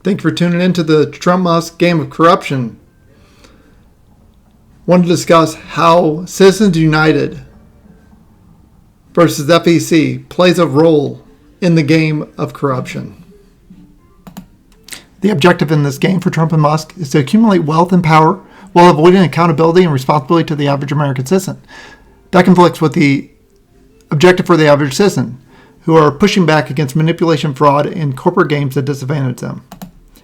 Thank you for tuning in to the Trump-Musk game of corruption. I want to discuss how Citizens United versus FEC plays a role in the game of corruption. The objective in this game for Trump and Musk is to accumulate wealth and power while avoiding accountability and responsibility to the average American citizen. That conflicts with the objective for the average citizen, who are pushing back against manipulation, fraud, and corporate games that disadvantage them.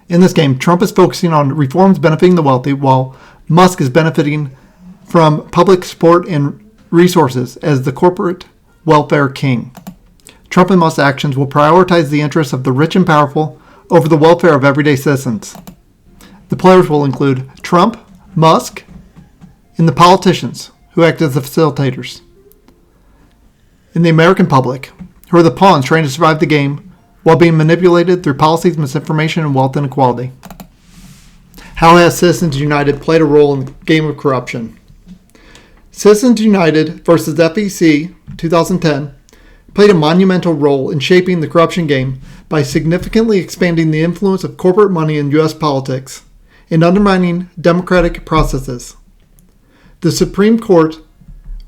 In this game, Trump is focusing on reforms benefiting the wealthy, while Musk is benefiting from public support and resources as the corporate welfare king. Trump and Musk's actions will prioritize the interests of the rich and powerful over the welfare of everyday citizens. The players will include Trump, Musk, and the politicians who act as the facilitators. In the American public, who are the pawns trying to survive the game while being manipulated through policies, misinformation, and wealth inequality. How has Citizens United played a role in the game of corruption? Citizens United versus FEC 2010 played a monumental role in shaping the corruption game by significantly expanding the influence of corporate money in U.S. politics and undermining democratic processes. The Supreme Court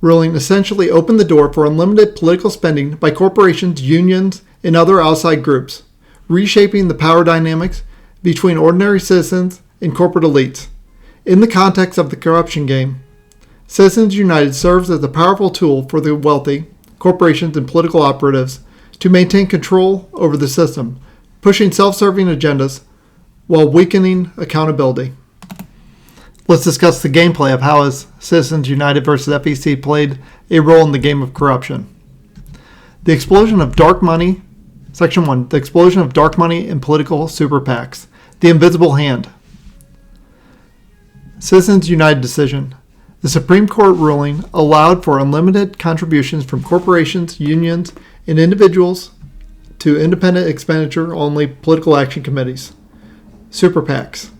ruling essentially opened the door for unlimited political spending by corporations, unions, and other outside groups, reshaping the power dynamics between ordinary citizens and corporate elites. In the context of the corruption game, Citizens United serves as a powerful tool for the wealthy, corporations, and political operatives to maintain control over the system, pushing self-serving agendas while weakening accountability. Let's discuss the gameplay of how has Citizens United versus FEC played a role in the game of corruption. The explosion of dark money. Section 1. The explosion of dark money and political super PACs. The invisible hand. Citizens United decision. The Supreme Court ruling allowed for unlimited contributions from corporations, unions, and individuals to independent expenditure-only political action committees. Super PACs.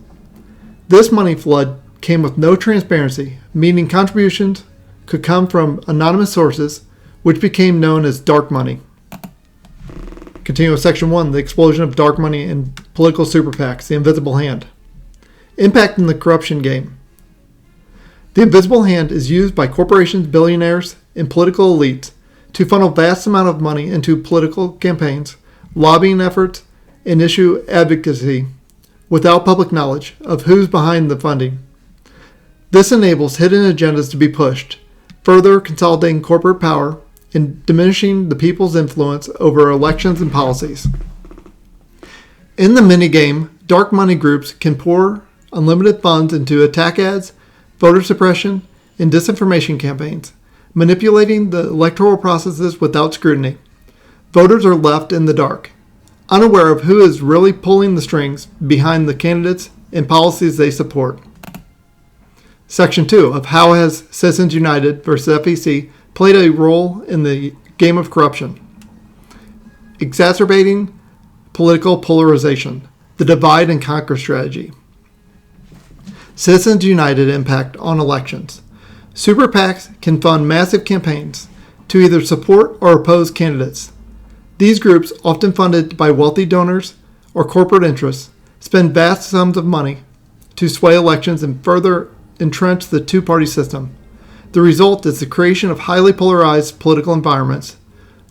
This money flood came with no transparency, meaning contributions could come from anonymous sources, which became known as dark money. Continue with Section 1, the explosion of dark money and political super PACs, the invisible hand. Impact in the corruption game. The invisible hand is used by corporations, billionaires, and political elites to funnel vast amounts of money into political campaigns, lobbying efforts, and issue advocacy without public knowledge of who's behind the funding. This enables hidden agendas to be pushed, further consolidating corporate power and diminishing the people's influence over elections and policies. In the minigame, dark money groups can pour unlimited funds into attack ads, voter suppression, and disinformation campaigns, manipulating the electoral processes without scrutiny. Voters are left in the dark, unaware of who is really pulling the strings behind the candidates and policies they support. Section 2 of how has Citizens United versus FEC played a role in the game of corruption. Exacerbating political polarization, the divide and conquer strategy. Citizens United impact on elections. Super PACs can fund massive campaigns to either support or oppose candidates. These groups, often funded by wealthy donors or corporate interests, spend vast sums of money to sway elections and further entrench the two-party system. The result is the creation of highly polarized political environments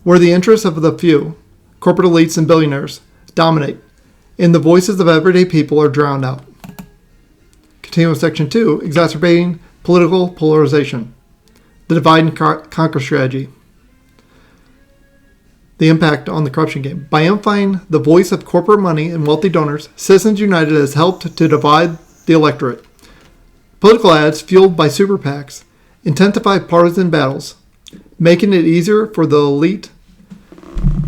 where the interests of the few, corporate elites and billionaires, dominate, and the voices of everyday people are drowned out. Continue with Section 2, exacerbating political polarization, the divide and conquer strategy. The impact on the corruption game. By amplifying the voice of corporate money and wealthy donors, Citizens United has helped to divide the electorate. Political ads fueled by super PACs intensify partisan battles, making it easier for the elite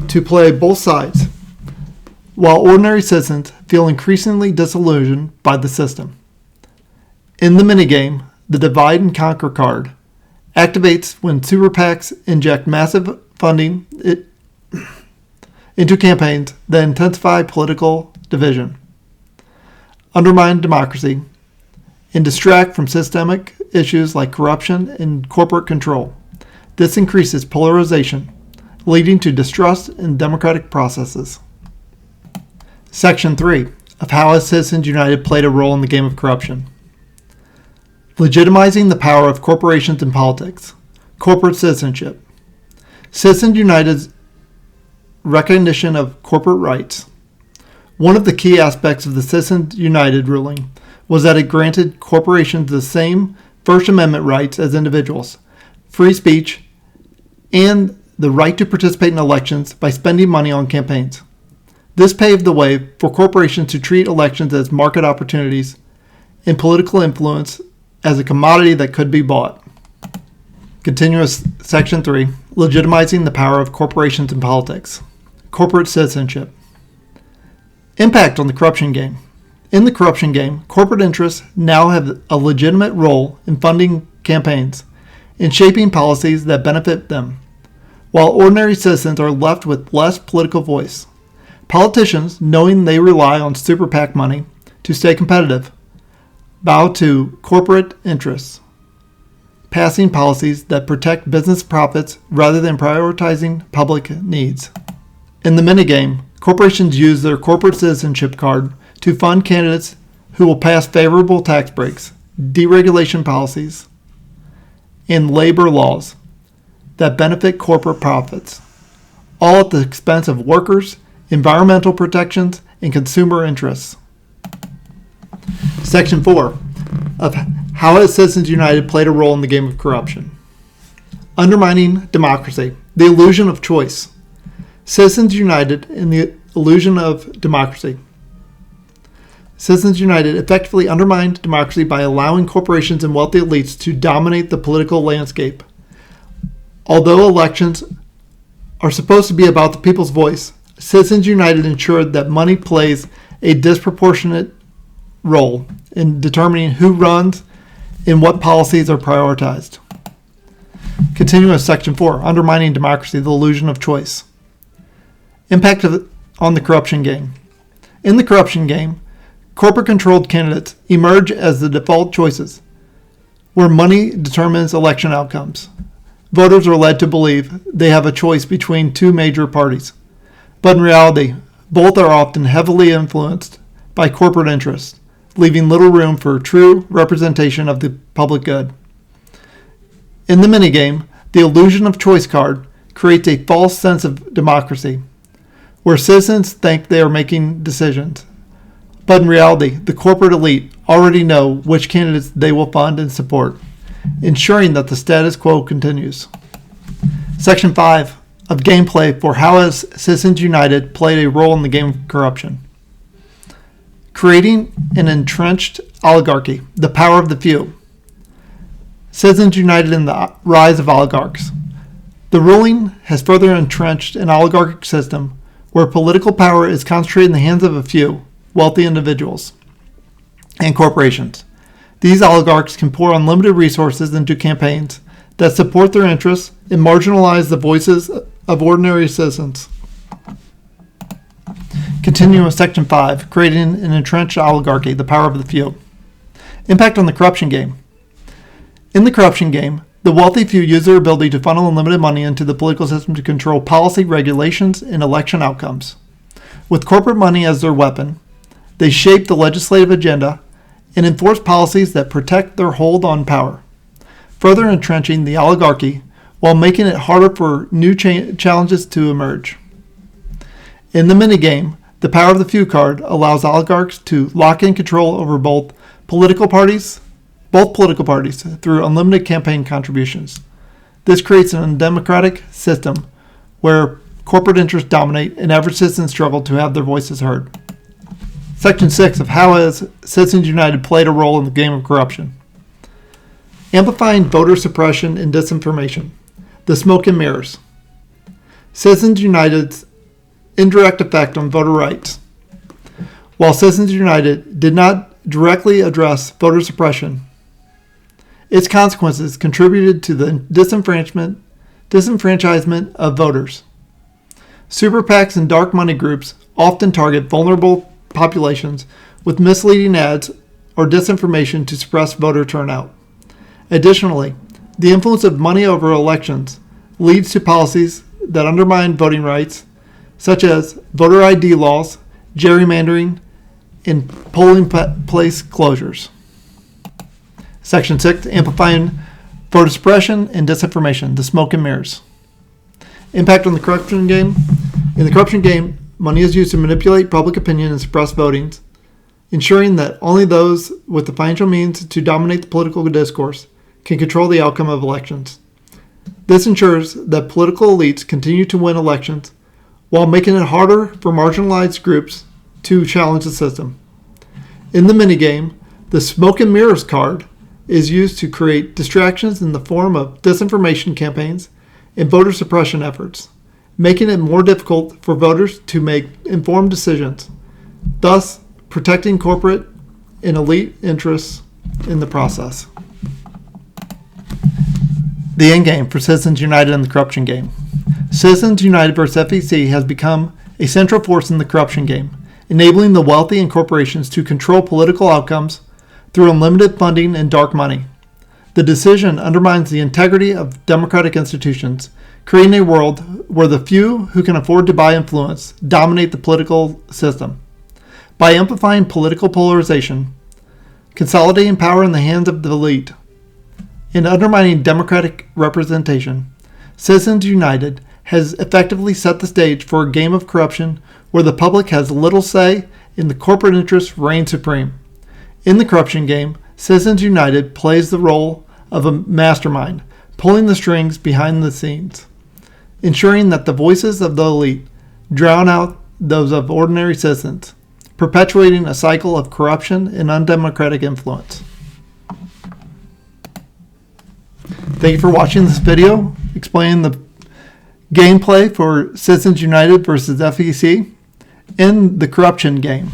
to play both sides, while ordinary citizens feel increasingly disillusioned by the system. In the minigame, the divide and conquer card activates when super PACs inject massive funding into campaigns that intensify political division, undermine democracy, and distract from systemic issues like corruption and corporate control. This increases polarization, leading to distrust in democratic processes. Section 3. of how Citizens United played a role in the game of corruption. Legitimizing the power of corporations in politics. Corporate citizenship. Citizens United's recognition of corporate rights. One of the key aspects of the Citizens United ruling was that it granted corporations the same First Amendment rights as individuals, free speech, and the right to participate in elections by spending money on campaigns. This paved the way for corporations to treat elections as market opportunities and political influence as a commodity that could be bought. Continuous Section 3, Legitimizing the power of corporations in politics. Corporate citizenship. Impact on the corruption game. In the corruption game, corporate interests now have a legitimate role in funding campaigns and shaping policies that benefit them, while ordinary citizens are left with less political voice. Politicians, knowing they rely on super PAC money to stay competitive, bow to corporate interests, passing policies that protect business profits rather than prioritizing public needs. In the minigame, corporations use their corporate citizenship card to fund candidates who will pass favorable tax breaks, deregulation policies, and labor laws that benefit corporate profits, all at the expense of workers, environmental protections, and consumer interests. Section 4 of how has Citizens United played a role in the game of corruption. Undermining democracy, the illusion of choice. Citizens United in the illusion of democracy. Citizens United effectively undermined democracy by allowing corporations and wealthy elites to dominate the political landscape. Although elections are supposed to be about the people's voice, Citizens United ensured that money plays a disproportionate role in determining who runs and what policies are prioritized. Continuous Section 4, Undermining democracy, the illusion of choice. Impact on the corruption game. In the corruption game, corporate-controlled candidates emerge as the default choices, where money determines election outcomes. Voters are led to believe they have a choice between two major parties, but in reality, both are often heavily influenced by corporate interests, leaving little room for true representation of the public good. In the minigame, the illusion of choice card creates a false sense of democracy, where citizens think they are making decisions, but in reality, the corporate elite already know which candidates they will fund and support, ensuring that the status quo continues. Section 5 of gameplay for how has Citizens United played a role in the game of corruption. Creating an entrenched oligarchy, the power of the few. Citizens United in the rise of oligarchs. The ruling has further entrenched an oligarchic system where political power is concentrated in the hands of a few wealthy individuals and corporations. These oligarchs can pour unlimited resources into campaigns that support their interests and marginalize the voices of ordinary citizens. Continuing with Section 5, creating an entrenched oligarchy, the power of the few. Impact on the corruption game. In the corruption game, the wealthy few use their ability to funnel unlimited money into the political system to control policy, regulations, and election outcomes. With corporate money as their weapon, they shape the legislative agenda and enforce policies that protect their hold on power, further entrenching the oligarchy while making it harder for new challenges to emerge. In the minigame, the power of the few card allows oligarchs to lock in control over both political parties through unlimited campaign contributions. This creates an undemocratic system where corporate interests dominate and average citizens struggle to have their voices heard. Section 6 of how has Citizens United played a role in the game of corruption. Amplifying voter suppression and disinformation. The smoke and mirrors. Citizens United's indirect effect on voter rights. While Citizens United did not directly address voter suppression, its consequences contributed to the disenfranchisement of voters. Super PACs and dark money groups often target vulnerable populations with misleading ads or disinformation to suppress voter turnout. Additionally, the influence of money over elections leads to policies that undermine voting rights, such as voter ID laws, gerrymandering, in polling place closures. Section 6, Amplifying voter suppression and disinformation, the smoke and mirrors. Impact on the corruption game. In the corruption game, money is used to manipulate public opinion and suppress voting, ensuring that only those with the financial means to dominate the political discourse can control the outcome of elections. This ensures that political elites continue to win elections while making it harder for marginalized groups to challenge the system. In the minigame, the smoke and mirrors card is used to create distractions in the form of disinformation campaigns and voter suppression efforts, making it more difficult for voters to make informed decisions, thus protecting corporate and elite interests in the process. The endgame for Citizens United in the corruption game. Citizens United vs. FEC has become a central force in the corruption game, enabling the wealthy and corporations to control political outcomes through unlimited funding and dark money. The decision undermines the integrity of democratic institutions, creating a world where the few who can afford to buy influence dominate the political system. By amplifying political polarization, consolidating power in the hands of the elite, and undermining democratic representation, Citizens United has effectively set the stage for a game of corruption where the public has little say and the corporate interests reign supreme. In the corruption game, Citizens United plays the role of a mastermind, pulling the strings behind the scenes, ensuring that the voices of the elite drown out those of ordinary citizens, perpetuating a cycle of corruption and undemocratic influence. Thank you for watching this video explaining the gameplay for Citizens United versus FEC in the corruption game.